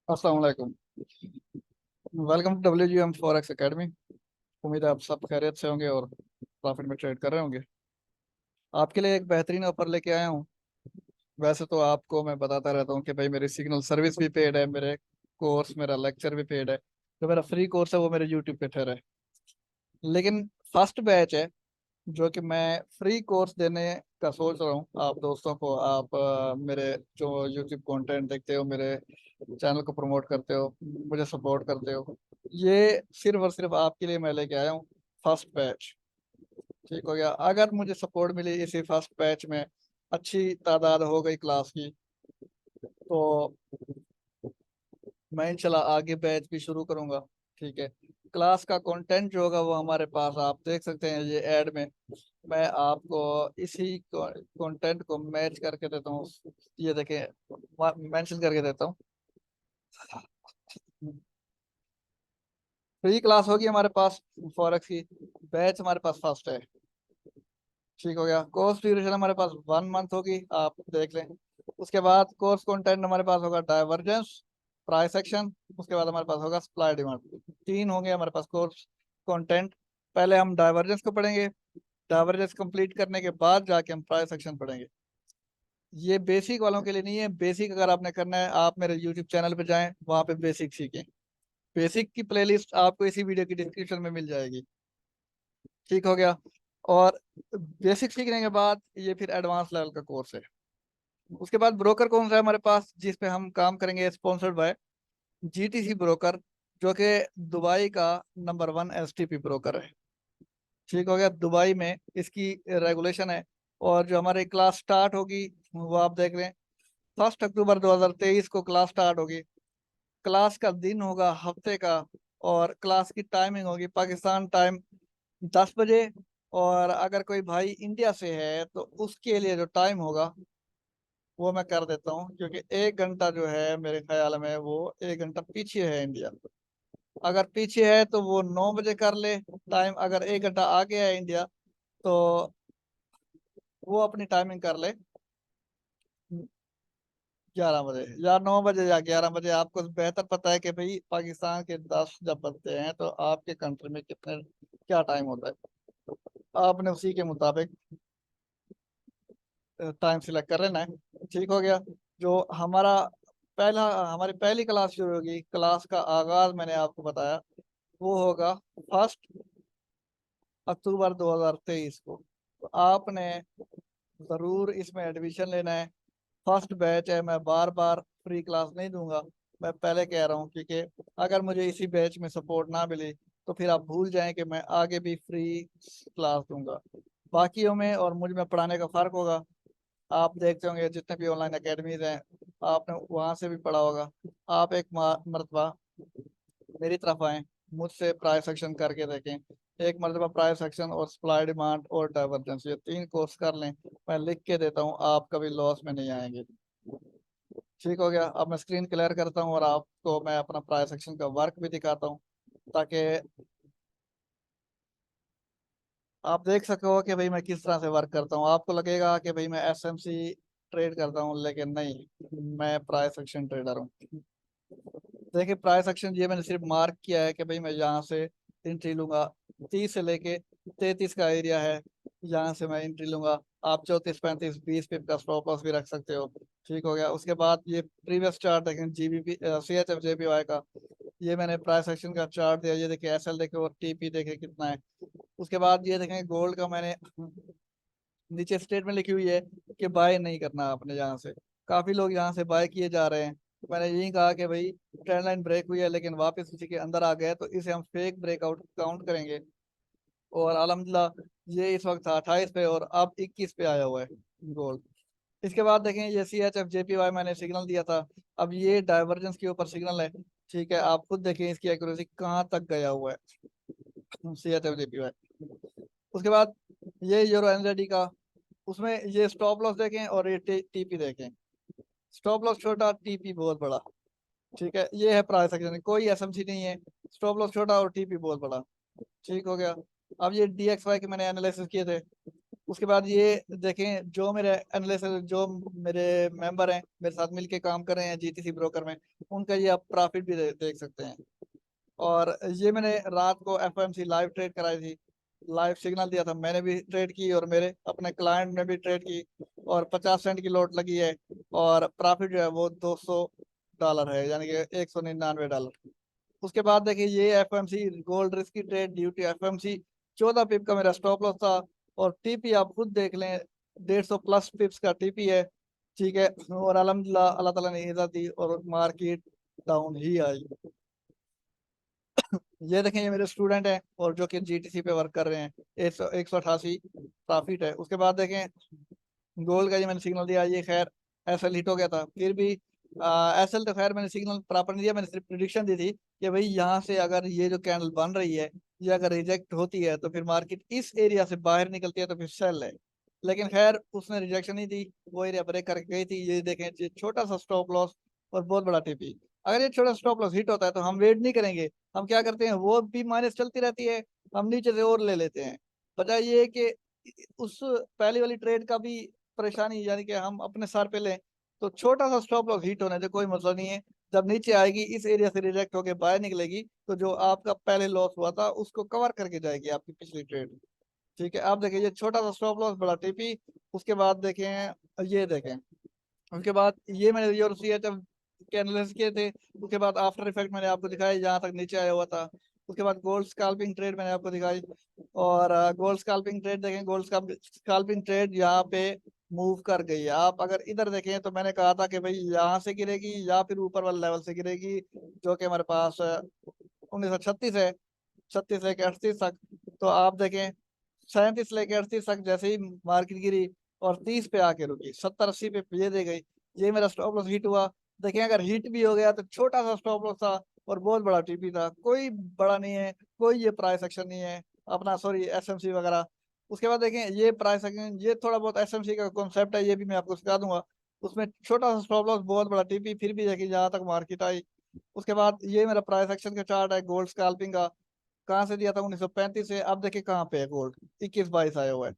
अस्सलाम वालेकुम। Welcome to WGM forex academy. उम्मीद है आप सब खैरियत से होंगे और प्रॉफिट में ट्रेड कर रहे होंगे। आपके लिए एक बेहतरीन ऑफर लेके आया हूँ। वैसे तो आपको मैं बताता रहता हूँ कि भाई मेरी सिग्नल सर्विस भी पेड है, मेरे कोर्स मेरा लेक्चर भी पेड है। जो मेरा फ्री कोर्स है वो मेरे यूट्यूब पे ठहरा है। लेकिन फर्स्ट बैच है जो कि मैं फ्री कोर्स देने का सोच रहा हूँ आप दोस्तों को। आप मेरे जो यूट्यूब कंटेंट देखते हो, मेरे चैनल को प्रमोट करते हो, मुझे सपोर्ट करते हो, ये सिर्फ और सिर्फ आपके लिए मैं लेके आया हूँ फर्स्ट बैच। ठीक हो गया। अगर मुझे सपोर्ट मिली इसी फर्स्ट बैच में, अच्छी तादाद हो गई क्लास की, तो मैं इंशाल्लाह आगे बैच भी शुरू करूंगा। ठीक है। क्लास का कंटेंट जो होगा वो हमारे पास आप देख सकते हैं ये ऐड में। मैं आपको इसी कंटेंट को मैच करके देता हूँ। ये देखें, मेंशन करके देता हूँ। फ्री क्लास होगी हमारे पास फॉरेक्स की। बैच हमारे पास फर्स्ट है। ठीक हो गया। कोर्स ड्यूरेशन हमारे पास 1 मंथ होगी, आप देख लें। उसके बाद कोर्स कंटेंट हमारे पास होगा डाइवर्जेंस, प्राइस एक्शन। उसके बाद हमारे पास होगा सप्लाई डिमांड। तीन होंगे हमारे पास कोर्स कंटेंट। पहले हम डाइवर्जेंस को पढ़ेंगे। डाइवर्जेंस कंप्लीट करने के बाद जाके हम प्राइस एक्शन पढ़ेंगे। ये बेसिक वालों के लिए नहीं है। बेसिक अगर आपने करना है आप मेरे यूट्यूब चैनल पे जाएं, वहाँ पे बेसिक सीखें। बेसिक की प्लेलिस्ट आपको इसी वीडियो की डिस्क्रिप्शन में मिल जाएगी। ठीक हो गया। और बेसिक सीखने के बाद ये फिर एडवांस लेवल का कोर्स है। उसके बाद ब्रोकर कौन सा है हमारे पास जिस पे हम काम करेंगे, स्पॉन्सर्ड बाय GTC ब्रोकर, जो कि दुबई का नंबर 1 STP ब्रोकर है। ठीक हो गया। दुबई में इसकी रेगुलेशन है। और जो हमारी क्लास स्टार्ट होगी वो आप देख रहे हैं, 1 अक्टूबर 2023 को क्लास स्टार्ट होगी। क्लास का दिन होगा हफ्ते का। और क्लास की टाइमिंग होगी पाकिस्तान टाइम 10 बजे। और अगर कोई भाई इंडिया से है तो उसके लिए जो टाइम होगा वो मैं कर देता हूँ, क्योंकि 1 घंटा जो है मेरे ख्याल में वो 1 घंटा पीछे है इंडिया। अगर पीछे है तो वो 9 बजे कर ले टाइम। अगर 1 घंटा आगे है इंडिया तो वो अपनी टाइमिंग कर ले 11 बजे या 9 बजे या 11 बजे। आपको बेहतर पता है कि भाई पाकिस्तान के 10 जब बजते हैं तो आपके कंट्री में कितने क्या टाइम होता है। आपने उसी के मुताबिक टाइम सिलेक्ट कर लेना है। ठीक हो गया। जो हमारा पहला हमारी पहली क्लास शुरू होगी, क्लास का आगाज मैंने आपको बताया वो होगा 1 अक्टूबर 2023 को। तो आपने जरूर इसमें एडमिशन लेना है। फर्स्ट बैच है, मैं बार बार फ्री क्लास नहीं दूंगा। मैं पहले कह रहा हूँ क्योंकि अगर मुझे इसी बैच में सपोर्ट ना मिले तो फिर आप भूल जाएं कि मैं आगे भी फ्री क्लास दूंगा। बाकियों में और मुझ में पढ़ाने का फर्क होगा। आप देखते होंगे जितने भी ऑनलाइन एकेडमीज हैं, आपने वहां से भी पढ़ा होगा। आप एक मरतबा मेरी तरफ आए, मुझसे प्राइस सेक्शन करके देखें। एक मरतबा प्राइस सेक्शन और सप्लाई डिमांड और डाइवर्जेंस, ये 3 कोर्स कर लें। मैं लिख के देता हूँ, आप कभी लॉस में नहीं आएंगे। ठीक हो गया। अब मैं स्क्रीन क्लियर करता हूँ और आपको मैं अपना प्राइस सेक्शन का वर्क भी दिखाता हूँ, ताकि आप देख सको कि भाई मैं किस तरह से वर्क करता हूँ। आपको लगेगा कि भाई मैं SMC ट्रेड करता हूँ, लेकिन नहीं, मैं प्राइस एक्शन ट्रेडर हूँ। देखिए प्राइस एक्शन ये मैंने सिर्फ मार्क किया है कि भाई मैं यहाँ से एंट्री लूंगा। 30 से लेके 33 का एरिया है, यहाँ से मैं एंट्री लूंगा। आप 34 35 20 पिप का स्टॉप लॉस भी रख सकते हो। ठीक हो गया। उसके बाद ये प्रीवियस चार्ट देखें, GBP CHF JPY का। ये मैंने प्राइस एक्शन का चार्ट दिया, ये देखिए SL देखे और TP देखे कितना है। उसके बाद ये देखें गोल्ड का मैंने नीचे स्टेटमेंट लिखी हुई है कि बाय नहीं करना आपने यहाँ से। काफी लोग यहाँ से बाय किए जा रहे हैं, तो मैंने यही कहा कि भाई ट्रेंड लाइन ब्रेक हुई है लेकिन वापस उसी के अंदर आ गया है, तो इसे हम फेक ब्रेकआउट काउंट करेंगे। और अल्हम्दुलिल्लाह ये इस वक्त था 28 पे और अब 21 पे आया हुआ है गोल्ड। इसके बाद देखें ये CHF JPY मैंने सिग्नल दिया था। अब ये डाइवर्जेंस के ऊपर सिग्नल है। ठीक है, आप खुद देखें इसकी एक्यूरेसी कहाँ तक गया हुआ है CHF JPY। उसके बाद ये यूरो NZD का, उसमें ये स्टॉप लॉस देखें और ये TP देखें। स्टॉप लॉस छोटा, TP बहुत बड़ा। ठीक है, ये है प्राइस एक्शन, कोई SMC नहीं है। स्टॉप लॉस छोटा और TP बहुत बड़ा। ठीक हो गया। अब ये DXY के मैंने एनालिसिस किए थे। उसके बाद ये देखें जो मेरे एनालिसिस, जो मेरे मेंबर हैं मेरे साथ मिलके काम कर रहे हैं जीटीसी ब्रोकर में, उनका ये आप प्रॉफिट भी देख सकते हैं। और ये मैंने रात को एफओएमसी लाइव ट्रेड कराई थी, लाइव सिग्नल दिया था, मैंने भी ट्रेड की और मेरे अपने क्लाइंट ने भी ट्रेड की, और 50 सेंट की लॉट लगी है, और प्रॉफिट जो है वो $200 है, यानी कि $199। उसके बाद देखिए ये एफएमसी गोल्ड रिस्क की ट्रेड, ड्यूटी एफएमसी 14 पिप का मेरा स्टॉप लॉस था, और टीपी आप खुद देख लें, 150 प्लस पिप्स का टीपी है। ठीक है, और अल्हम्दुलिल्लाह अल्लाह ताला ने हिदायत दी और मार्केट डाउन ही आई। ये देखें ये मेरे स्टूडेंट हैं और जो कि जीटीसी पे वर्क कर रहे हैं, 188 प्रॉफिट है। उसके बाद देखें गोल्ड का ये मैंने सिग्नल दिया, ये खैर एसएल हिट हो गया था, फिर भी एसएल तो खैर मैंने सिग्नल प्रॉपर नहीं दिया, मैंने सिर्फ प्रिडिक्शन दी थी कि भाई यहाँ से अगर ये जो कैंडल बन रही है, ये अगर रिजेक्ट होती है तो फिर मार्केट इस एरिया से बाहर निकलती है तो फिर सेल है। लेकिन खैर उसने रिजेक्शन नहीं दी, वो एरिया ब्रेक करके गई थी। ये देखें ये छोटा सा स्टॉप लॉस और बहुत बड़ा टीपी। अगर ये छोटा स्टॉप लॉस हिट होता है तो हम वेट नहीं करेंगे, हम क्या करते हैं, वो भी माइनस चलती रहती है, हम नीचे से और ले लेते हैं। वजह ये है कि उस पहली वाली ट्रेड का भी परेशानी, यानी कि हम अपने सर पे लें तो छोटा सा स्टॉप लॉस हिट होने से कोई मसला नहीं है। जब नीचे आएगी इस एरिया से रिजेक्ट होके बाहर निकलेगी तो जो आपका पहले लॉस हुआ था उसको कवर करके जाएगी आपकी पिछली ट्रेड। ठीक है, आप देखें ये छोटा सा स्टॉप लॉस बड़ा टीपी। उसके बाद देखें, ये देखें, उसके बाद ये मैंने योर सी एच एफ के एनालिसिस किए थे। उसके बाद आफ्टर इफेक्ट मैंने आपको दिखाया यहाँ तक नीचे आया हुआ था। उसके बाद गोल्ड स्कैल्पिंग ट्रेड मैंने आपको दिखाई, और गोल्ड स्कैल्पिंग ट्रेड देखें, गोल्ड स्कैल्पिंग ट्रेड यहाँ पे मूव कर गई है। आप अगर इधर देखें तो मैंने कहा था कि भाई यहाँ से गिरेगी या फिर ऊपर वाले लेवल से गिरेगी, जो कि हमारे पास 1936 है, 36 लेके 38 तक। तो आप देखें 37 लेके 38 तक जैसे ही मार्केट गिरी और 30 पे आके रुकी, 70-80 पे ये दे गई, ये मेरा स्टॉप लॉस हिट हुआ। देखें अगर हिट भी हो गया तो छोटा सा स्टॉप लॉस था और बहुत बड़ा टीपी था, कोई बड़ा नहीं है, कोई ये प्राइस एक्शन नहीं है अपना, सॉरी एसएमसी वगैरह। उसके बाद देखें ये प्राइस एक्शन, ये थोड़ा बहुत एसएमसी का कॉन्सेप्ट है, ये भी मैं आपको सिखा दूंगा। उसमें छोटा सा स्टॉप लॉस बहुत बड़ा टीपी, फिर भी देखिए जहाँ तक मार्केट आई। उसके बाद ये मेरा प्राइस एक्शन का चार्ट है गोल्ड स्कैल्पिंग का, कहाँ से दिया था 1935 से, अब देखिए कहाँ पे है गोल्ड, 21-22 आया हुआ है।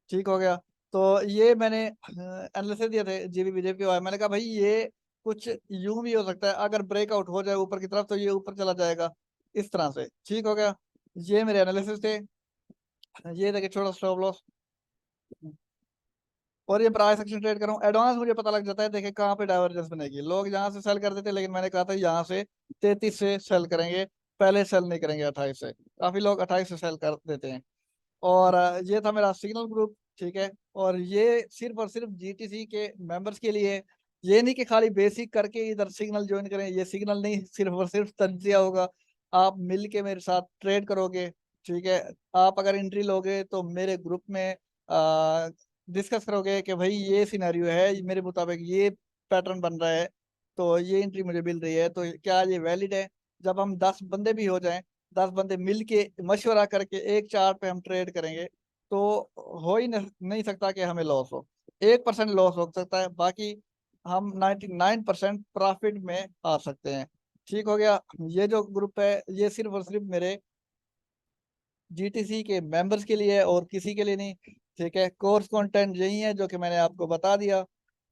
ठीक हो गया। तो ये मैंने एनालिसिस दिए थे जीबी बीजेपी वाई, मैंने कहा भाई ये कुछ यूं भी हो सकता है, अगर ब्रेकआउट हो जाए ऊपर की तरफ तो ये ऊपर चला जाएगा इस तरह से। ठीक हो गया, ये मेरे एनालिसिस थे। ये देखिए छोटा स्टॉप लॉस, और ये प्राइस एक्शन ट्रेड कर रहा हूँ एडवांस, मुझे पता लग जाता है देखिए कहाँ पे डाइवर्जेंस बनेगी। लोग यहाँ से सेल करते थे, लेकिन मैंने कहा था यहाँ से 33 से सेल करेंगे, पहले सेल नहीं करेंगे 28 से। काफी लोग 28 से सेल कर देते हैं। और ये था मेरा सिग्नल ग्रुप। ठीक है, और ये सिर्फ और सिर्फ जीटीसी के मेंबर्स के लिए है। ये नहीं कि खाली बेसिक करके इधर सिग्नल ज्वाइन करें, ये सिग्नल नहीं, सिर्फ और सिर्फ तज्जिया होगा। आप मिल के मेरे साथ ट्रेड करोगे। ठीक है, आप अगर एंट्री लोगे तो मेरे ग्रुप में डिस्कस करोगे कि भाई ये सिनेरियो है, मेरे मुताबिक ये पैटर्न बन रहा है, तो ये एंट्री मुझे मिल रही है, तो क्या ये वैलिड है। जब हम 10 बंदे भी हो जाएं, 10 बंदे मिल के मशवरा करके एक चार्ट पे हम ट्रेड करेंगे, तो हो ही नहीं सकता कि हमें लॉस हो। 1% लॉस हो सकता है, बाकी हम 99% प्रॉफिट में आ सकते हैं। ठीक हो गया, ये जो ग्रुप है ये सिर्फ और सिर्फ मेरे जीटीसी के मेंबर्स के लिए है और किसी के लिए नहीं। ठीक है, कोर्स कंटेंट यही है जो कि मैंने आपको बता दिया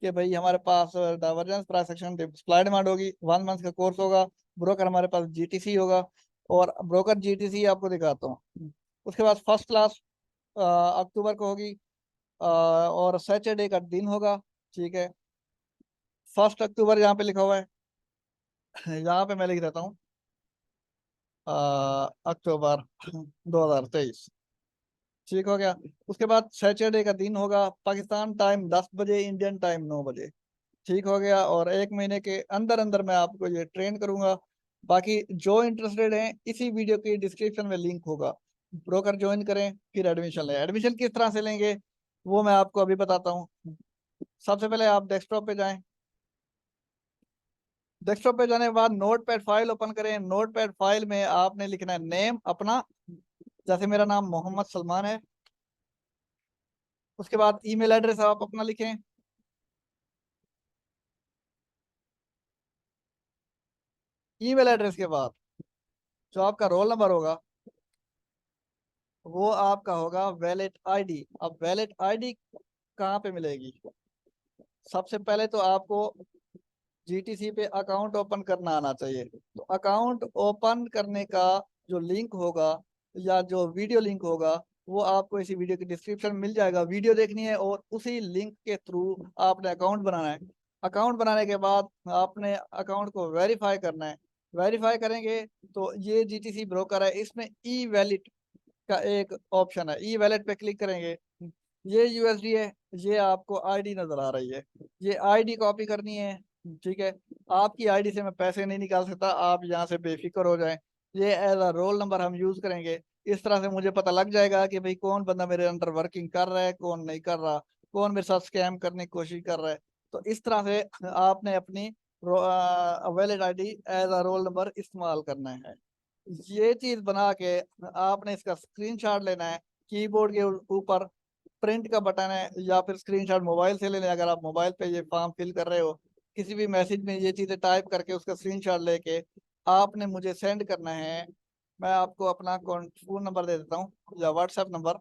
कि भाई हमारे पास divergence price action supply demand होगी, 1 मंथ का कोर्स होगा, ब्रोकर हमारे पास जीटीसी होगा, और ब्रोकर जीटीसी आपको दिखाता हूँ। उसके बाद फर्स्ट क्लास अक्टूबर को होगी, और सैटरडे का दिन होगा। ठीक है, 1 अक्टूबर यहाँ पे लिखा हुआ है, यहाँ पे मैं लिख देता हूँ अक्टूबर 2023। ठीक हो गया, उसके बाद सैटरडे का दिन होगा, पाकिस्तान टाइम 10 बजे, इंडियन टाइम 9 बजे। ठीक हो गया, और 1 महीने के अंदर अंदर मैं आपको ये ट्रेन करूंगा। बाकी जो इंटरेस्टेड हैं इसी वीडियो की डिस्क्रिप्शन में लिंक होगा, ब्रोकर ज्वाइन करें फिर एडमिशन लें। एडमिशन किस तरह से लेंगे वो मैं आपको अभी बताता हूँ। सबसे पहले आप डेस्कटॉप पे जाएं, डेस्कटॉप पे जाने के बाद नोट पैड फाइल ओपन करें। नोट पैड फाइल में आपने लिखना है नेम अपना, जैसे मेरा नाम मोहम्मद सलमान है। उसके बाद ईमेल एड्रेस आप अपना लिखें। ईमेल एड्रेस के बाद जो आपका रोल नंबर होगा, वो आपका होगा वैलेट आईडी। अब वैलेट आईडी कहाँ पे मिलेगी? सबसे पहले तो आपको जीटीसी पे अकाउंट ओपन करना आना चाहिए। तो अकाउंट ओपन करने का जो लिंक होगा या जो वीडियो लिंक होगा, वो आपको इसी वीडियो की डिस्क्रिप्शन में मिल जाएगा। वीडियो देखनी है और उसी लिंक के थ्रू आपने अकाउंट बनाना है। अकाउंट बनाने के बाद आपने अकाउंट को वेरीफाई करना है। वेरीफाई करेंगे तो ये जीटीसी ब्रोकर है, इसमें ई वैलिड का एक ऑप्शन है, ई वैलेट पे क्लिक करेंगे। ये यूएसडी है, ये आपको आईडी नजर आ रही है, ये आईडी कॉपी करनी है। ठीक है, आपकी आईडी से मैं पैसे नहीं निकाल सकता, आप यहाँ से बेफिक्र हो जाएं। ये एज अ रोल नंबर हम यूज करेंगे। इस तरह से मुझे पता लग जाएगा कि भाई कौन बंदा मेरे अंडर वर्किंग कर रहा है, कौन नहीं कर रहा, कौन मेरे साथ स्कैम करने की कोशिश कर रहा है। तो इस तरह से आपने अपनी valid ID as a roll number इस्तेमाल करना है। ये चीज बना के आपने इसका स्क्रीनशॉट लेना है। कीबोर्ड के ऊपर प्रिंट का बटन है, या फिर स्क्रीनशॉट मोबाइल से ले लें। अगर आप मोबाइल पे ये फॉर्म फिल कर रहे हो, किसी भी मैसेज में ये चीजें टाइप करके उसका स्क्रीनशॉट लेके आपने मुझे सेंड करना है। मैं आपको अपना फोन नंबर दे देता हूँ या व्हाट्सएप नंबर,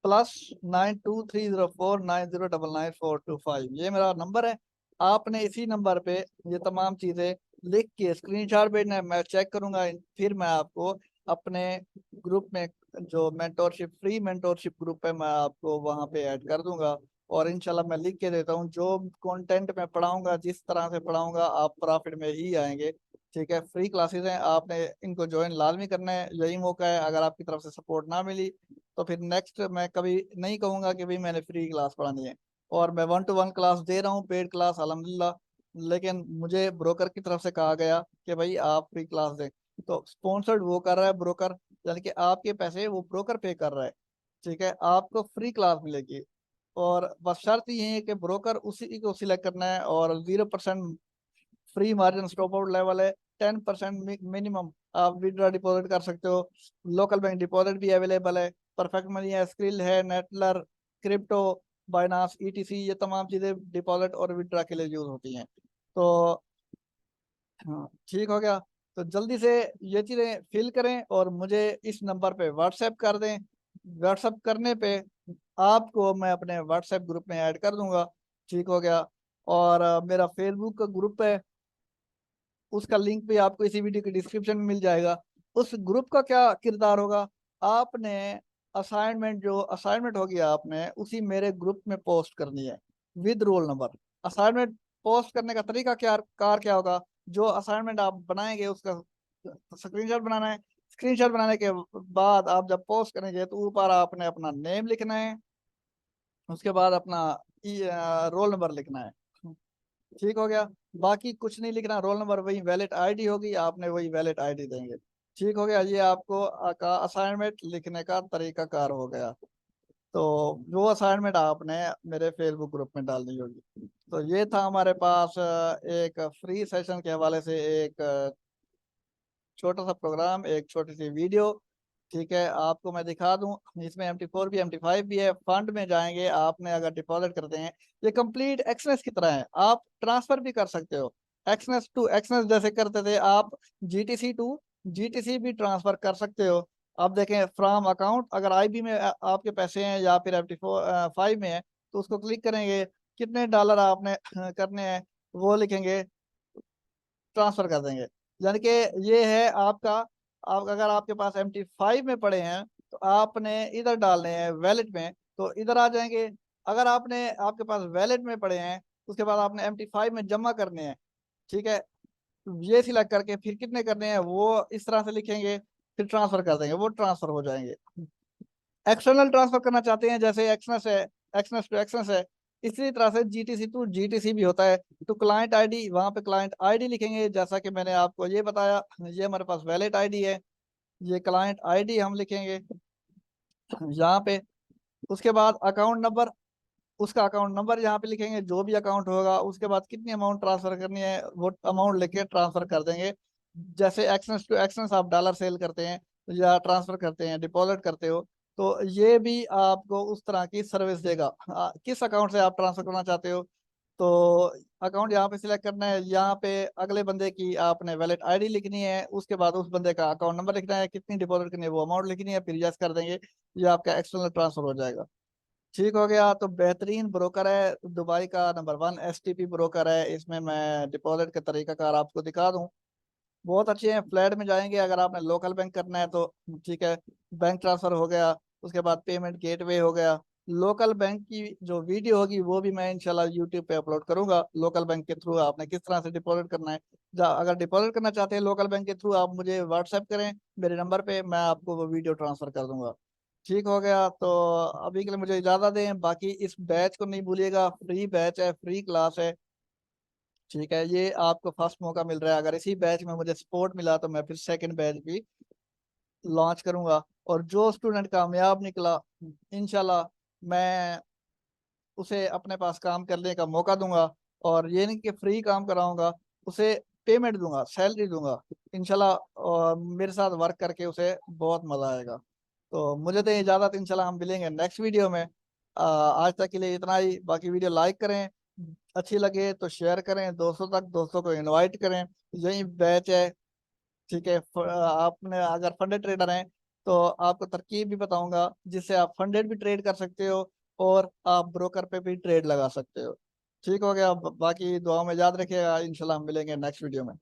+923049099425, ये मेरा नंबर है। आपने इसी नंबर पे ये तमाम चीजें लिख के स्क्रीनशॉट भेजना है, मैं चेक करूंगा। फिर मैं आपको अपने ग्रुप में, जो मेंटोरशिप फ्री मेंटोरशिप ग्रुप है, मैं आपको वहां पे ऐड कर दूंगा। और इंशाल्लाह मैं लिख के देता हूँ, जो कंटेंट मैं पढ़ाऊंगा, जिस तरह से पढ़ाऊंगा, आप प्रॉफिट में ही आएंगे। ठीक है, फ्री क्लासेस हैं, आपने इनको ज्वाइन लाजमी करना है, यही मौका है। अगर आपकी तरफ से सपोर्ट ना मिली तो फिर नेक्स्ट मैं कभी नहीं कहूंगा कि भाई मैंने फ्री क्लास पढ़ानी है। और मैं 1-to-1 क्लास दे रहा हूँ, पेड क्लास अल्हम्दुलिल्लाह। लेकिन मुझे ब्रोकर की तरफ से कहा गया कि भाई आप फ्री क्लास दें। तो स्पॉन्सर्ड वो कर रहा है ब्रोकर, यानी कि आपके पैसे वो ब्रोकर पे कर रहा है। ठीक है, आपको फ्री क्लास मिलेगी। और बस शर्त ये है कि ब्रोकर उसी को सिलेक्ट करना है, और 0% free margin stop out level है। 10% मिनिमम आप विड्रॉ डिपॉजिट कर सकते हो। लोकल बैंक डिपॉजिट भी अवेलेबल है। परफेक्ट मनी है, स्क्रिल है, नेटलर, क्रिप्टो, बाइनांस, ईटीसी, ये तमाम चीजें डिपॉजिट और विड्रॉ के लिए यूज होती हैं। तो हाँ, ठीक हो गया। तो जल्दी से ये चीजें फिल करें और मुझे इस नंबर पे व्हाट्सएप कर दें। व्हाट्सएप करने पे आपको मैं अपने व्हाट्सएप ग्रुप में ऐड कर दूंगा। ठीक हो गया। और मेरा फेसबुक का ग्रुप है, उसका लिंक भी आपको इसी वीडियो के डिस्क्रिप्शन में मिल जाएगा। उस ग्रुप का क्या किरदार होगा, आपने असाइनमेंट, जो असाइनमेंट होगी आपने उसी मेरे ग्रुप में पोस्ट करनी है with roll number. Assignment post करने का तरीका क्या होगा, जो असाइनमेंट आप बनाएंगे उसका स्क्रीनशॉट बनाना है। स्क्रीनशॉट बनाने के बाद आप जब पोस्ट करेंगे तो ऊपर आपने अपना नेम लिखना है, उसके बाद अपना रोल नंबर लिखना है। ठीक हो गया। बाकी कुछ नहीं लिखना, रोल नंबर वही वैलिड आईडी होगी, आपने वही वैलिड आईडी देंगे। ठीक हो गया, ये आपको का असाइनमेंट लिखने का तरीका कार हो गया। तो वो असाइनमेंट आपने मेरे फेसबुक ग्रुप में डालनी होगी। तो ये था हमारे पास एक फ्री सेशन के हवाले से एक छोटा सा प्रोग्राम, एक छोटी सी वीडियो। ठीक है, आपको मैं दिखा दूं, इसमें MT4 भी MT5 भी है। फंड में जाएंगे, आपने अगर डिपॉजिट करते हैं, ये कंप्लीट एक्सनेस की तरह है, आप ट्रांसफर भी कर सकते हो। एक्सनेस टू एक्सनेस जैसे करते थे आप, जीटीसी टू जीटीसी भी ट्रांसफर कर सकते हो। अब देखें, फ्रॉम अकाउंट, अगर आईबी में आपके पैसे हैं या फिर MT5 में है, तो उसको क्लिक करेंगे, कितने डॉलर आपने करने हैं वो लिखेंगे, ट्रांसफर कर देंगे। यानी कि ये है आपका। अगर आपके पास MT5 में पड़े हैं तो आपने इधर डालने हैं वैलेट में, तो इधर आ जाएंगे। अगर आपने आपके पास वैलेट में पड़े हैं, उसके बाद आपने MT5 में जमा करने हैं। ठीक है, ये सिलेक्ट करके फिर कितने करने हैं वो इस तरह से लिखेंगे, फिर ट्रांसफर कर देंगे, वो ट्रांसफर हो जाएंगे। एक्सटर्नल ट्रांसफर करना चाहते हैं, जैसे एक्सनेस है, एक्सनेस टू एक्सनेस है, इसी तरह से जीटीसी टू जीटीसी भी होता है। तो क्लाइंट आईडी, वहां पे क्लाइंट आईडी लिखेंगे, जैसा कि मैंने आपको ये बताया। ये हमारे पास वैलिड आईडी है, ये क्लाइंट आईडी हम लिखेंगे यहाँ पे। उसके बाद अकाउंट नंबर, उसका अकाउंट नंबर यहाँ पे लिखेंगे, जो भी अकाउंट होगा। उसके बाद कितनी अमाउंट ट्रांसफर करनी है वो अमाउंट लिख के ट्रांसफर कर देंगे। जैसे एक्सनेस टू एक्सनेस आप डॉलर सेल करते हैं या ट्रांसफर करते हैं, डिपॉजिट करते हो, तो ये भी आपको उस तरह की सर्विस देगा। किस अकाउंट से आप ट्रांसफर करना चाहते हो, तो अकाउंट यहाँ पे सिलेक्ट करना है, यहाँ पे अगले बंदे की आपने वैलेट आईडी लिखनी है, उसके बाद उस बंदे का अकाउंट नंबर लिखना है, कितनी डिपॉजिट करनी है वो अमाउंट लिखनी है, फिर यस कर देंगे, ये आपका एक्सटर्नल ट्रांसफर हो जाएगा। ठीक हो गया। तो बेहतरीन ब्रोकर है दुबई का, नंबर 1 एसटीपी ब्रोकर है। इसमें मैं डिपॉजिट का तरीकाकार आपको दिखा दूं, बहुत अच्छे हैं। फ्लैट में जाएंगे, अगर आपने लोकल बैंक करना है तो ठीक है, बैंक ट्रांसफर हो गया, उसके बाद पेमेंट गेटवे हो गया। लोकल बैंक की जो वीडियो होगी वो भी मैं इंशाल्लाह यूट्यूब पे अपलोड करूंगा, लोकल बैंक के थ्रू आपने किस तरह से डिपॉजिट करना है। अगर डिपॉजिट करना चाहते हैं लोकल बैंक के थ्रू, आप मुझे व्हाट्सएप करें मेरे नंबर पे, मैं आपको वो वीडियो ट्रांसफर कर दूंगा। ठीक हो गया। तो अभी के लिए मुझे इजाजत दें, बाकी इस बैच को नहीं भूलिएगा, फ्री बैच है, फ्री क्लास है। ठीक है, ये आपको फर्स्ट मौका मिल रहा है, अगर इसी बैच में मुझे सपोर्ट मिला तो मैं फिर सेकंड बैच भी लॉन्च करूंगा। और जो स्टूडेंट कामयाब निकला, इंशाल्लाह मैं उसे अपने पास काम करने का मौका दूंगा। और ये नहीं कि फ्री काम कराऊंगा, उसे पेमेंट दूंगा, सैलरी दूंगा इंशाल्लाह। और मेरे साथ वर्क करके उसे बहुत मजा आएगा। तो मुझे तो इजाजत, इंशाल्लाह हम मिलेंगे नेक्स्ट वीडियो में। आज तक के लिए इतना ही। बाकी वीडियो लाइक करें, अच्छी लगे तो शेयर करें दोस्तों तक, दोस्तों को इनवाइट करें। यही बैच है। ठीक है, आपने अगर फंडेड ट्रेडर हैं तो आपको तरकीब भी बताऊंगा जिससे आप फंडेड भी ट्रेड कर सकते हो और आप ब्रोकर पे भी ट्रेड लगा सकते हो। ठीक हो गया। बाकी दुआ में याद रखिएगा, इंशाल्लाह हम मिलेंगे नेक्स्ट वीडियो में।